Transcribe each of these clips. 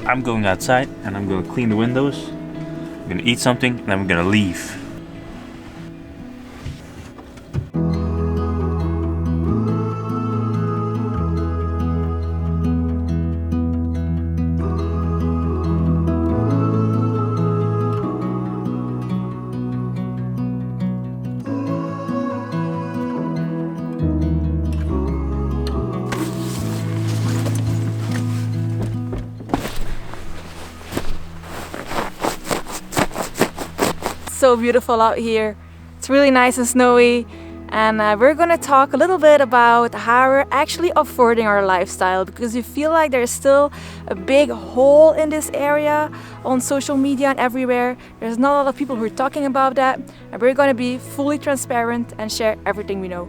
I'm going outside and I'm going to clean the windows. I'm going to eat something and then we're going to leave. So beautiful out here. It's really nice and snowy, and we're gonna talk a little bit about how we're actually affording our lifestyle, because we feel like there's still a big hole in this area on social media and everywhere. There's not a lot of people who are talking about that, and we're gonna be fully transparent and share everything we know.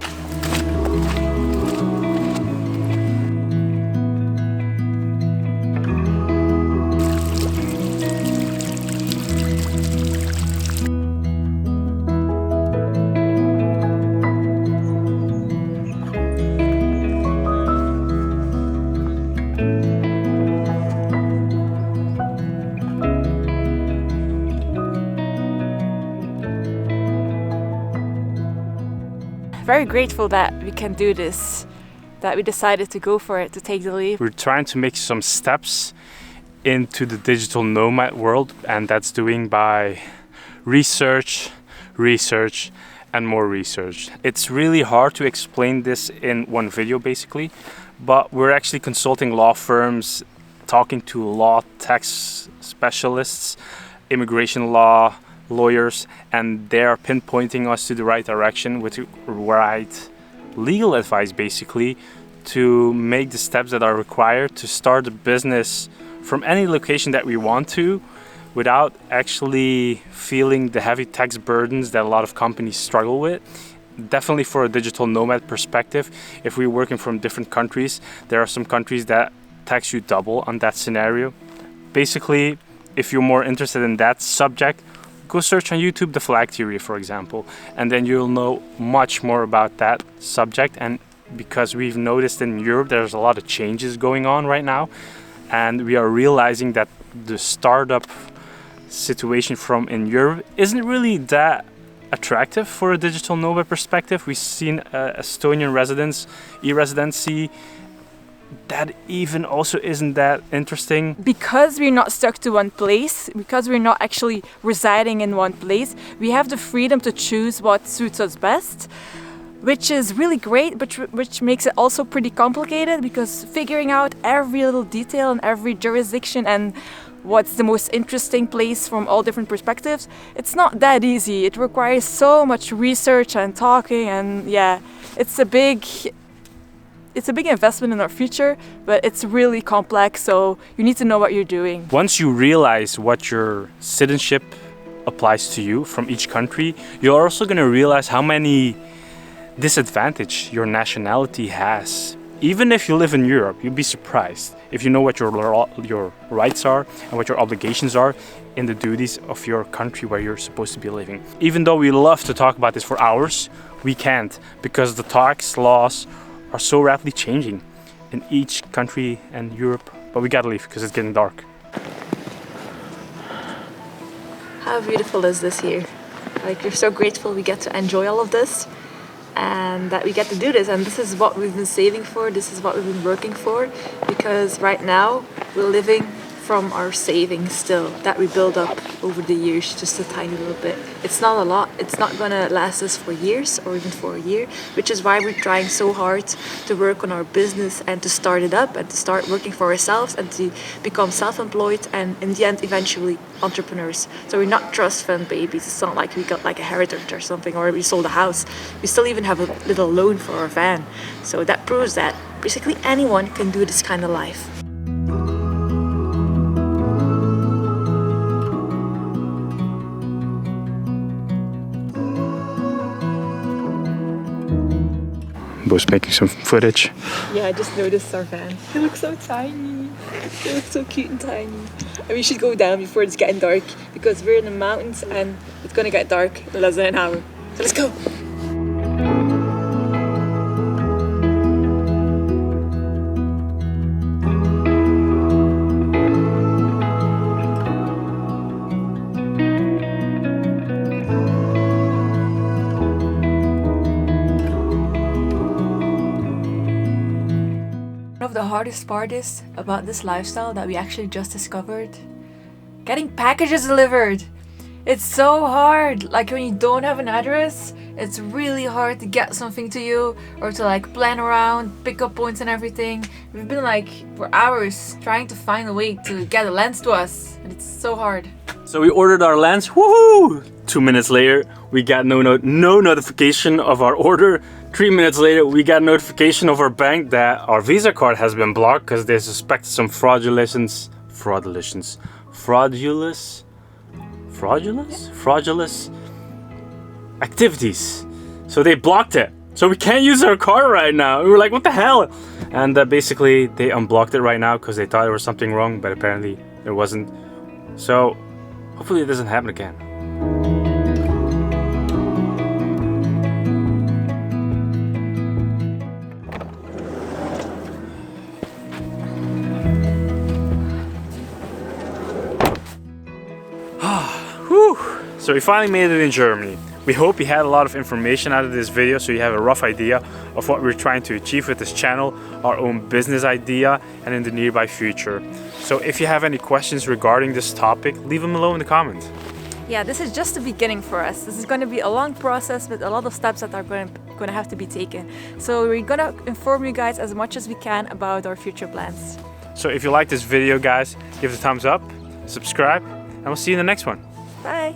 Very grateful that we can do this, that we decided to go for it, to take the leap. We're trying to make some steps into the digital nomad world, and that's doing by research, and more research. It's really hard to explain this in one video basically, but we're actually consulting law firms, talking to law tax specialists, immigration law lawyers, and they're pinpointing us to the right direction with right legal advice basically to make the steps that are required to start a business from any location that we want to, without actually feeling the heavy tax burdens that a lot of companies struggle with. Definitely for a digital nomad perspective, if we're working from different countries, there are some countries that tax you double on that scenario. Basically, if you're more interested in that subject, go search on YouTube the flag theory, for example, and then you'll know much more about that subject. And because we've noticed in Europe there's a lot of changes going on right now, and we are realizing that the startup situation from in Europe isn't really that attractive for a digital nomad perspective. We've seen Estonian e-residency that even also isn't that interesting. Because we're not stuck to one place, because we're not actually residing in one place, we have the freedom to choose what suits us best, which is really great, but which makes it also pretty complicated, because figuring out every little detail and every jurisdiction and what's the most interesting place from all different perspectives, it's not that easy. It requires so much research and talking, and yeah, it's a big investment in our future, but it's really complex, so you need to know what you're doing. Once you realize what your citizenship applies to you from each country, you're also going to realize how many disadvantage your nationality has. Even if you live in Europe, you'd be surprised if you know what your rights are and what your obligations are in the duties of your country where you're supposed to be living. Even though we love to talk about this for hours, we can't, because the tax laws are so rapidly changing in each country and Europe. But we gotta leave because it's getting dark. How beautiful is this here? Like, we're so grateful we get to enjoy all of this and that we get to do this, and this is what we've been saving for, this is what we've been working for, because right now we're living from our savings still that we build up over the years, just a tiny little bit. It's not a lot, it's not gonna last us for years or even for a year, which is why we're trying so hard to work on our business and to start it up and to start working for ourselves and to become self-employed and in the end eventually entrepreneurs. So we're not trust fund babies. It's not like we got like a heritage or something, or we sold a house. We still even have a little loan for our van. So that proves that basically anyone can do this kind of life. Was making some footage. Yeah, I just noticed our van. It looks so tiny. It looks so cute and tiny. And we should go down before it's getting dark, because we're in the mountains and it's gonna get dark in less than an hour. So let's go. hardest part is about this lifestyle that we actually just discovered? Getting packages delivered. It's so hard. Like when you don't have an address, it's really hard to get something to you or to like plan around, pick up points and everything. We've been like for hours trying to find a way to get a lens to us, and it's so hard. So we ordered our lens, woohoo! 2 minutes later, we got no notification of our order. 3 minutes later, we got notification of our bank that our Visa card has been blocked because they suspect some fraudulent activities. So they blocked it. So we can't use our card right now. We were like, what the hell? And basically, they unblocked it right now because they thought there was something wrong, but apparently there wasn't. So hopefully it doesn't happen again. So we finally made it in Germany. We hope you had a lot of information out of this video so you have a rough idea of what we're trying to achieve with this channel, our own business idea, and in the nearby future. So if you have any questions regarding this topic, leave them below in the comments. Yeah, this is just the beginning for us. This is going to be a long process with a lot of steps that are going to have to be taken. So we're going to inform you guys as much as we can about our future plans. So if you like this video, guys, give it a thumbs up, subscribe, and we'll see you in the next one. Bye!